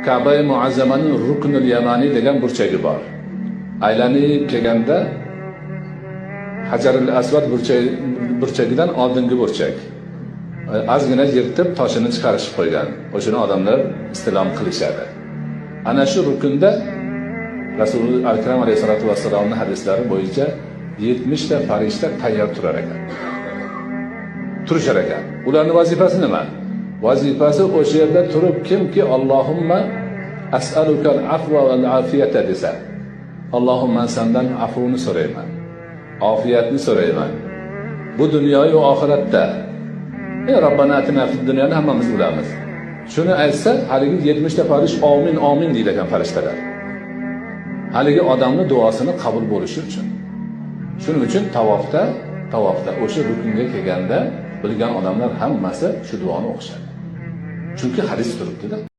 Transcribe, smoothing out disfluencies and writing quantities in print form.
Ka'ba Muazzamaning Ruknul Yamani degan burchagi bor. Aylanib kelganda Hajarul Aswad burchagidan oldingi burchak. Ozgina yirtib toshini chiqarishib qo'ygan. O'shani odamlar istilom qilishadi. Ana shu rukunda Rasululloh akram alayhisolatu vassalomning hadislari bo'yicha 70 ta farishta tayyor turar ekan. Turishar ekan. Ularning vazifasi nima? Vazifasi o'sha yerda turib kimki Allohumma as'alukal afva val afiyata desa, Allohumma sendan afvni so'rayman, ofiyatni so'rayman. Bu dunyoyu oxiratda. Robbana atina fid dunyoni hammamiz bilamiz. Shuni aytsa, haligi 70 ta farish amin amin deydi ekan farishtalar. Haligi odamning duosini qabul bo'lishi uchun. Shuning uchun tavofda o'sha rukunga kelganda bilgan odamlar hammasi shu duoni o'qishadi. Chunki hadis turibdi-da.